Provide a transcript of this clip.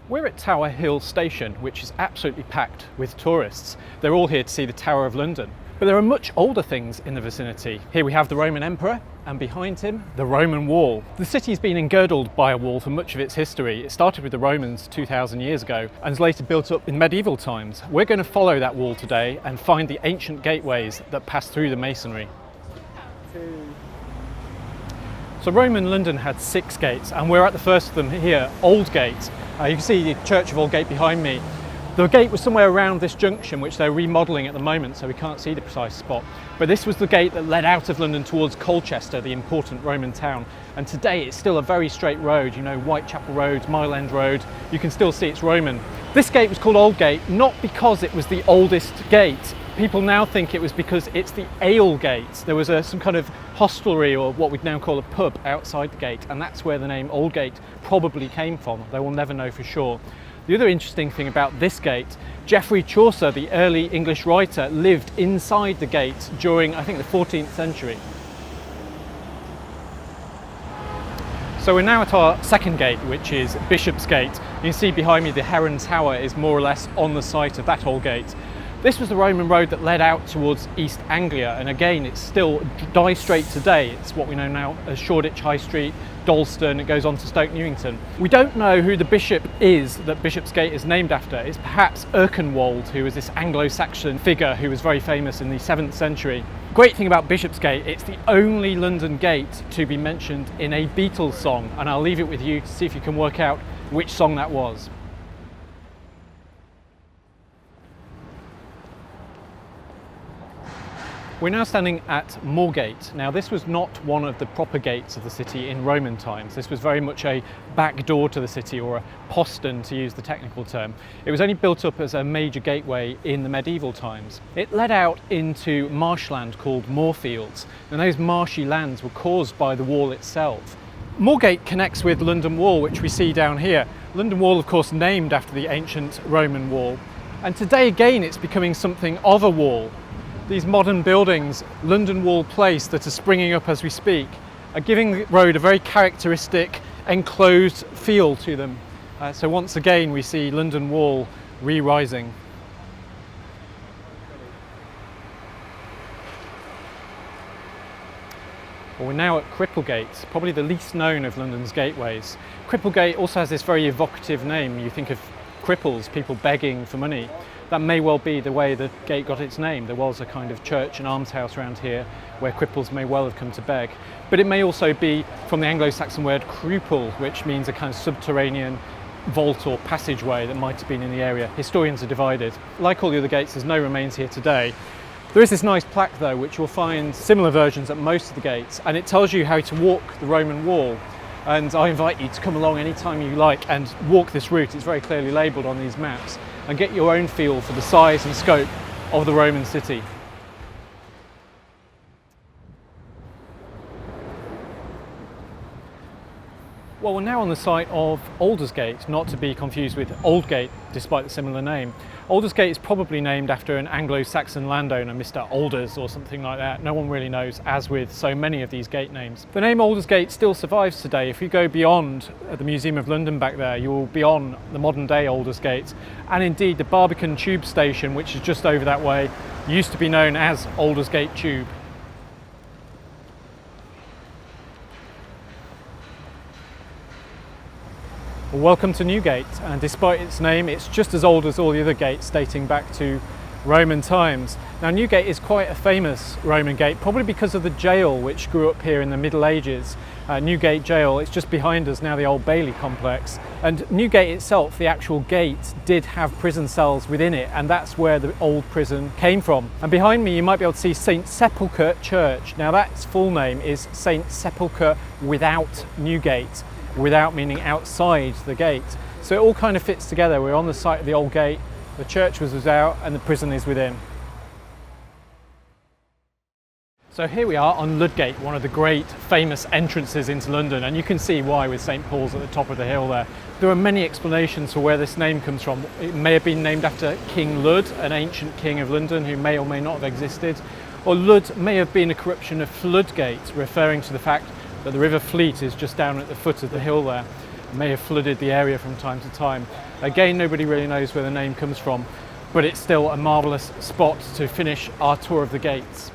We're at Tower Hill Station, which is absolutely packed with tourists. They're all here to see the Tower of London. But there are much older things in the vicinity. Here we have the Roman Emperor, and behind him, the Roman Wall. The city's been engirdled by a wall for much of its history. It started with the Romans 2,000 years ago and was later built up in medieval times. We're going to follow that wall today and find the ancient gateways that pass through the masonry. So Roman London had 6 gates, and we're at the first of them here, Aldgate. You can see the Church of Aldgate behind me. The gate was somewhere around this junction, which they're remodelling at the moment, so we can't see the precise spot. But this was the gate that led out of London towards Colchester, the important Roman town. And today it's still a very straight road, you know, Whitechapel Road, Mile End Road. You can still see it's Roman. This gate was called Aldgate, not because it was the oldest gate. People now think it was because it's the ale gate. There was some kind of hostelry, or what we'd now call a pub, outside the gate, and that's where the name Aldgate probably came from, though we'll never know for sure. The other interesting thing about this gate, Geoffrey Chaucer, the early English writer, lived inside the gate during, I think, the 14th century. So we're now at our second gate, which is Bishopsgate. You can see behind me the Heron Tower is more or less on the site of that old gate. This was the Roman road that led out towards East Anglia, and again it's still Die Straight today. It's what we know now as Shoreditch High Street, Dalston, it goes on to Stoke Newington. We don't know who the bishop is that Bishopsgate is named after. It's perhaps Erkenwald, who was this Anglo-Saxon figure who was very famous in the 7th century. Great thing about Bishopsgate, it's the only London gate to be mentioned in a Beatles song, and I'll leave it with you to see if you can work out which song that was. We're now standing at Moorgate. Now this was not one of the proper gates of the city in Roman times. This was very much a back door to the city, or a postern to use the technical term. It was only built up as a major gateway in the medieval times. It led out into marshland called Moorfields, and those marshy lands were caused by the wall itself. Moorgate connects with London Wall, which we see down here. London Wall, of course, named after the ancient Roman wall. And today again it's becoming something of a wall. These modern buildings, London Wall Place, that are springing up as we speak, are giving the road a very characteristic enclosed feel to them. So once again we see London Wall re-rising. Well, we're now at Cripplegate, probably the least known of London's gateways. Cripplegate also has this very evocative name. You think of cripples, people begging for money. That may well be the way the gate got its name. There was a kind of church and almshouse around here where cripples may well have come to beg. But it may also be from the Anglo-Saxon word cruple, which means a kind of subterranean vault or passageway that might have been in the area. Historians are divided. Like all the other gates, there's no remains here today. There is this nice plaque though, which you'll find similar versions at most of the gates, and it tells you how to walk the Roman wall. And I invite you to come along anytime you like and walk this route. It's very clearly labelled on these maps, and get your own feel for the size and scope of the Roman city. Well, we're now on the site of Aldersgate, not to be confused with Aldgate, despite the similar name. Aldersgate is probably named after an Anglo-Saxon landowner, Mr. Alders or something like that. No one really knows, as with so many of these gate names. The name Aldersgate still survives today. If you go beyond the Museum of London back there, you will be on the modern day Aldersgate. And indeed, the Barbican Tube Station, which is just over that way, used to be known as Aldersgate Tube. Well, welcome to Newgate, and despite its name, it's just as old as all the other gates dating back to Roman times. Now, Newgate is quite a famous Roman gate, probably because of the jail which grew up here in the Middle Ages. Newgate Jail, it's just behind us now, the Old Bailey complex. And Newgate itself, the actual gate, did have prison cells within it, and that's where the old prison came from. And behind me you might be able to see St Sepulchre Church. Now, that's full name is St Sepulchre without Newgate. Without meaning outside the gate. So it all kind of fits together. We're on the site of the old gate, the church was out, and the prison is within. So here we are on Ludgate, one of the great famous entrances into London, and you can see why with St Paul's at the top of the hill there. There are many explanations for where this name comes from. It may have been named after King Lud, an ancient king of London who may or may not have existed, or Lud may have been a corruption of Ludgate, referring to the fact that the River Fleet is just down at the foot of the hill there. may have flooded the area from time to time. Again, nobody really knows where the name comes from, but it's still a marvellous spot to finish our tour of the gates.